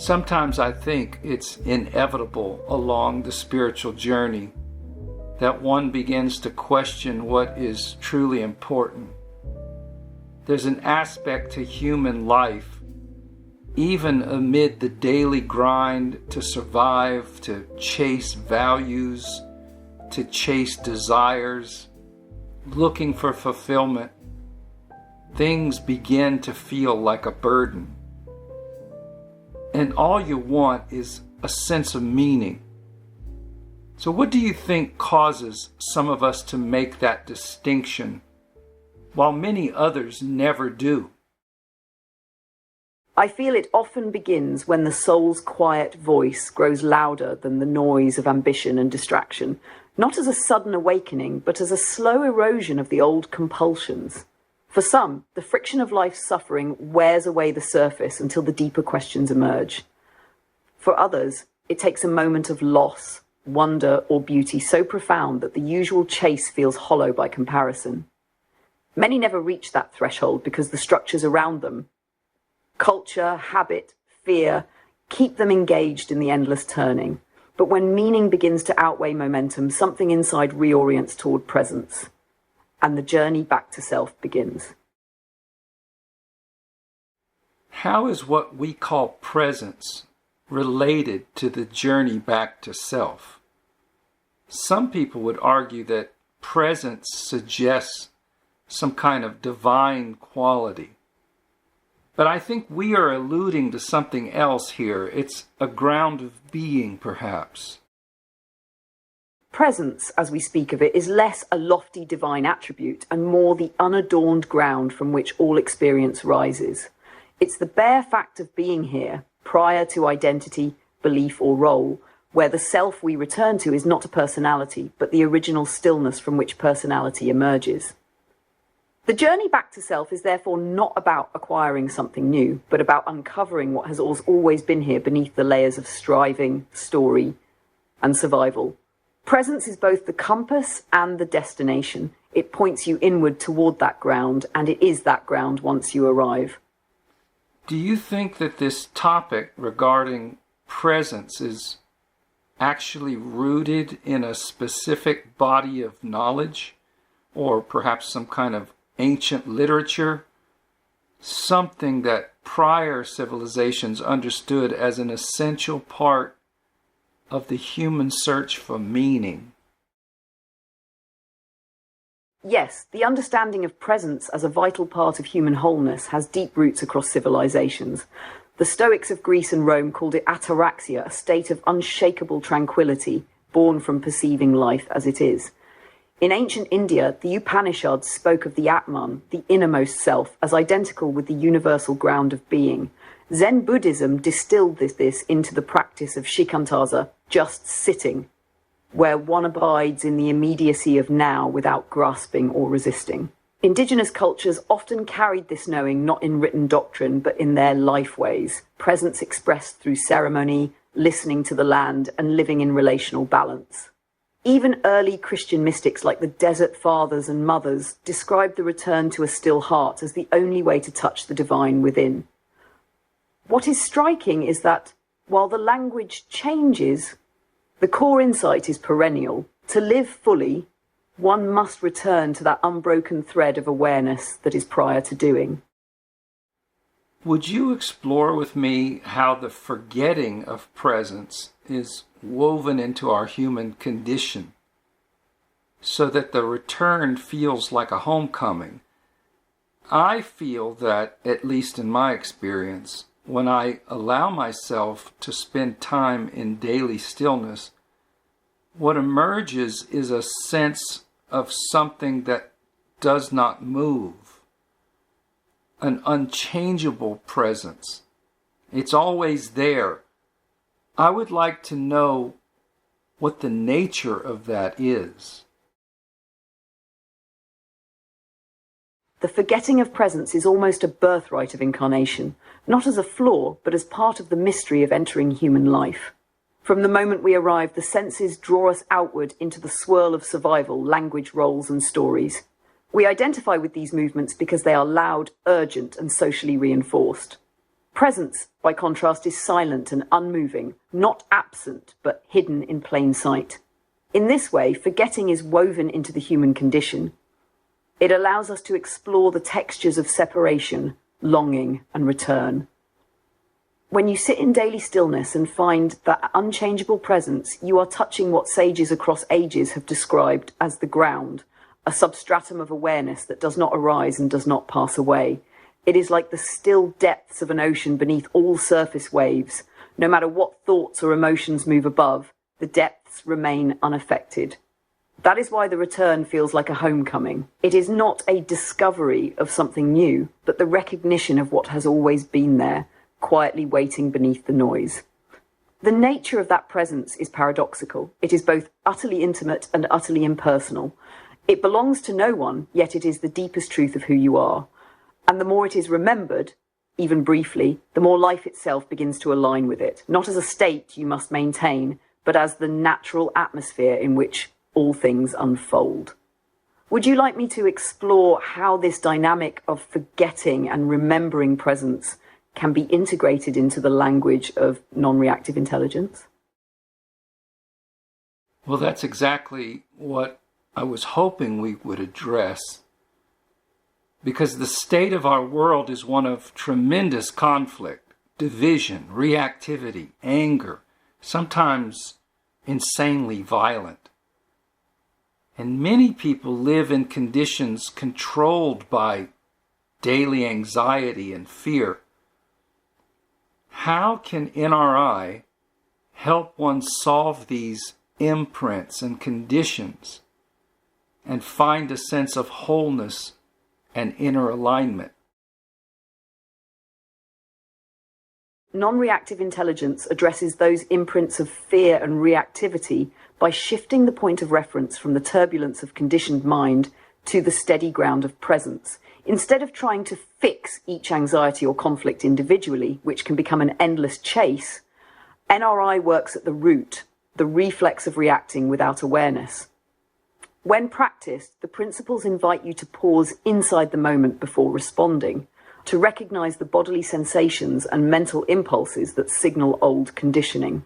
Sometimes I think it's inevitable along the spiritual journey that one begins to question what is truly important. There's an aspect to human life, even amid the daily grind to survive, to chase values, to chase desires, looking for fulfillment, things begin to feel like a burden. And all you want is a sense of meaning. So what do you think causes some of us to make that distinction, while many others never do? I feel it often begins when the soul's quiet voice grows louder than the noise of ambition and distraction, not as a sudden awakening, but as a slow erosion of the old compulsions. For some, the friction of life's suffering wears away the surface until the deeper questions emerge. For others, it takes a moment of loss, wonder, or beauty so profound that the usual chase feels hollow by comparison. Many never reach that threshold because the structures around them, culture, habit, fear, keep them engaged in the endless turning. But when meaning begins to outweigh momentum, something inside reorients toward presence, and the journey back to self begins. How is what we call presence related to the journey back to self? Some people would argue that presence suggests some kind of divine quality. But I think we are alluding to something else here. It's a ground of being, perhaps. Presence, as we speak of it, is less a lofty divine attribute and more the unadorned ground from which all experience rises. It's the bare fact of being here, prior to identity, belief, or role, where the self we return to is not a personality, but the original stillness from which personality emerges. The journey back to self is therefore not about acquiring something new, but about uncovering what has always been here beneath the layers of striving, story, and survival. Presence is both the compass and the destination. It points you inward toward that ground, and it is that ground once you arrive. Do you think that this topic regarding presence is actually rooted in a specific body of knowledge, or perhaps some kind of ancient literature, something that prior civilizations understood as an essential part of the human search for meaning? Yes, the understanding of presence as a vital part of human wholeness has deep roots across civilizations. The Stoics of Greece and Rome called it ataraxia, a state of unshakable tranquility born from perceiving life as it is. In ancient India, the Upanishads spoke of the Atman, the innermost self, as identical with the universal ground of being. Zen Buddhism distilled this into the practice of shikantaza, just sitting, where one abides in the immediacy of now without grasping or resisting. Indigenous cultures often carried this knowing not in written doctrine, but in their life ways, presence expressed through ceremony, listening to the land, and living in relational balance. Even early Christian mystics like the Desert Fathers and Mothers described the return to a still heart as the only way to touch the divine within. What is striking is that, while the language changes, the core insight is perennial. To live fully, one must return to that unbroken thread of awareness that is prior to doing. Would you explore with me how the forgetting of presence is woven into our human condition, so that the return feels like a homecoming? I feel that, at least in my experience, when I allow myself to spend time in daily stillness, what emerges is a sense of something that does not move, an unchangeable presence. It's always there. I would like to know what the nature of that is. The forgetting of presence is almost a birthright of incarnation, not as a flaw, but as part of the mystery of entering human life. From the moment we arrive, the senses draw us outward into the swirl of survival, language, roles, and stories. We identify with these movements because they are loud, urgent, and socially reinforced. Presence, by contrast, is silent and unmoving, not absent, but hidden in plain sight. In this way, forgetting is woven into the human condition. It allows us to explore the textures of separation, longing, and return. When you sit in daily stillness and find that unchangeable presence, you are touching what sages across ages have described as the ground, a substratum of awareness that does not arise and does not pass away. It is like the still depths of an ocean beneath all surface waves. No matter what thoughts or emotions move above, the depths remain unaffected. That is why the return feels like a homecoming. It is not a discovery of something new, but the recognition of what has always been there, quietly waiting beneath the noise. The nature of that presence is paradoxical. It is both utterly intimate and utterly impersonal. It belongs to no one, yet it is the deepest truth of who you are. And the more it is remembered, even briefly, the more life itself begins to align with it, not as a state you must maintain, but as the natural atmosphere in which all things unfold. Would you like me to explore how this dynamic of forgetting and remembering presence can be integrated into the language of non-reactive intelligence? Well, that's exactly what I was hoping we would address, because the state of our world is one of tremendous conflict, division, reactivity, anger, sometimes insanely violent. And many people live in conditions controlled by daily anxiety and fear. How can NRI help one solve these imprints and conditions and find a sense of wholeness and inner alignment? Non-reactive intelligence addresses those imprints of fear and reactivity by shifting the point of reference from the turbulence of conditioned mind to the steady ground of presence. Instead of trying to fix each anxiety or conflict individually, which can become an endless chase, NRI works at the root, the reflex of reacting without awareness. When practiced, the principles invite you to pause inside the moment before responding, to recognize the bodily sensations and mental impulses that signal old conditioning.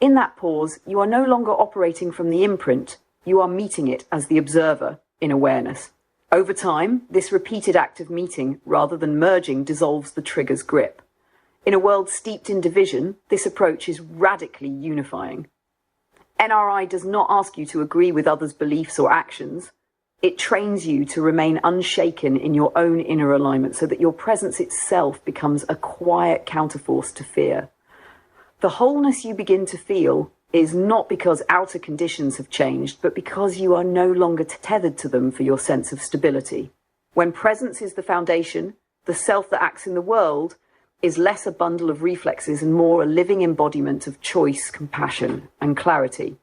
In that pause, you are no longer operating from the imprint, you are meeting it as the observer in awareness. Over time, this repeated act of meeting, rather than merging, dissolves the trigger's grip. In a world steeped in division, this approach is radically unifying. NRI does not ask you to agree with others' beliefs or actions. It trains you to remain unshaken in your own inner alignment so that your presence itself becomes a quiet counterforce to fear. The wholeness you begin to feel is not because outer conditions have changed, but because you are no longer tethered to them for your sense of stability. When presence is the foundation, the self that acts in the world is less a bundle of reflexes and more a living embodiment of choice, compassion, and clarity.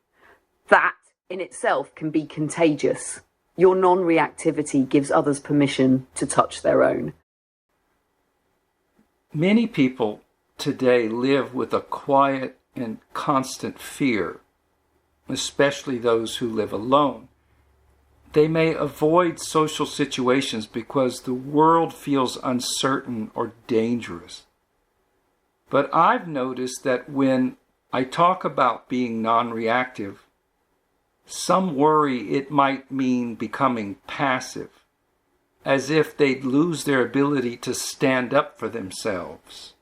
That, in itself, can be contagious. Your non-reactivity gives others permission to touch their own. Many people today live with a quiet and constant fear, especially those who live alone. They may avoid social situations because the world feels uncertain or dangerous. But I've noticed that when I talk about being non-reactive, some worry it might mean becoming passive, as if they'd lose their ability to stand up for themselves.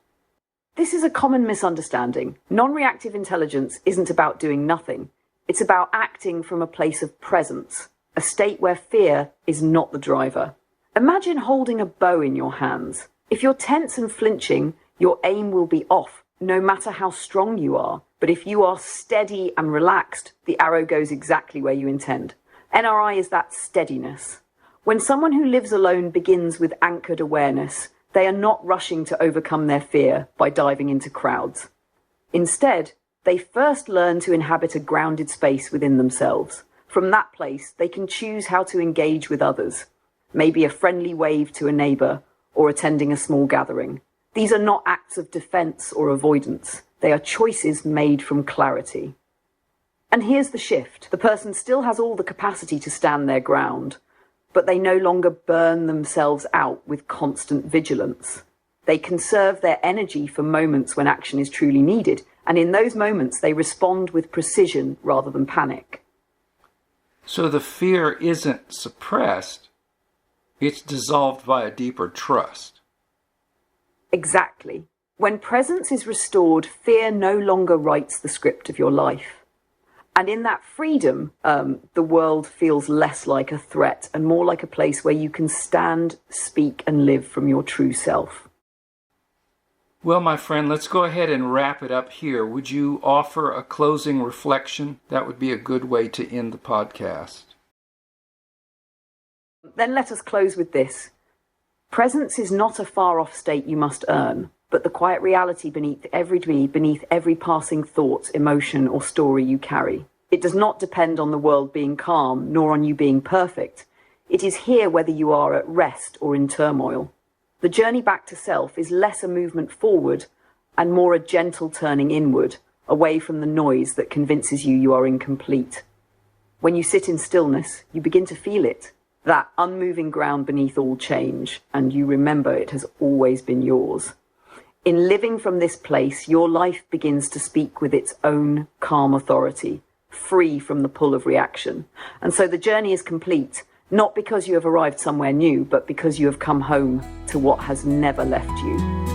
This is a common misunderstanding. Non-reactive intelligence isn't about doing nothing. It's about acting from a place of presence, a state where fear is not the driver. Imagine holding a bow in your hands. If you're tense and flinching, your aim will be off, no matter how strong you are. But if you are steady and relaxed, the arrow goes exactly where you intend. NRI is that steadiness. When someone who lives alone begins with anchored awareness, they are not rushing to overcome their fear by diving into crowds. Instead, they first learn to inhabit a grounded space within themselves. From that place, they can choose how to engage with others, maybe a friendly wave to a neighbor or attending a small gathering. These are not acts of defense or avoidance. They are choices made from clarity. And here's the shift. The person still has all the capacity to stand their ground, but they no longer burn themselves out with constant vigilance. They conserve their energy for moments when action is truly needed, and in those moments they respond with precision rather than panic. So the fear isn't suppressed, it's dissolved by a deeper trust. Exactly. When presence is restored, fear no longer writes the script of your life. And in that freedom, the world feels less like a threat and more like a place where you can stand, speak, and live from your true self. Well, my friend, let's go ahead and wrap it up here. Would you offer a closing reflection? That would be a good way to end the podcast. Then let us close with this. Presence is not a far-off state you must earn, but the quiet reality beneath every passing thought, emotion, or story you carry. It does not depend on the world being calm, nor on you being perfect. It is here whether you are at rest or in turmoil. The journey back to self is less a movement forward and more a gentle turning inward, away from the noise that convinces you are incomplete. When you sit in stillness, you begin to feel it, that unmoving ground beneath all change, and you remember it has always been yours. In living from this place, your life begins to speak with its own calm authority, free from the pull of reaction. And so the journey is complete, not because you have arrived somewhere new, but because you have come home to what has never left you.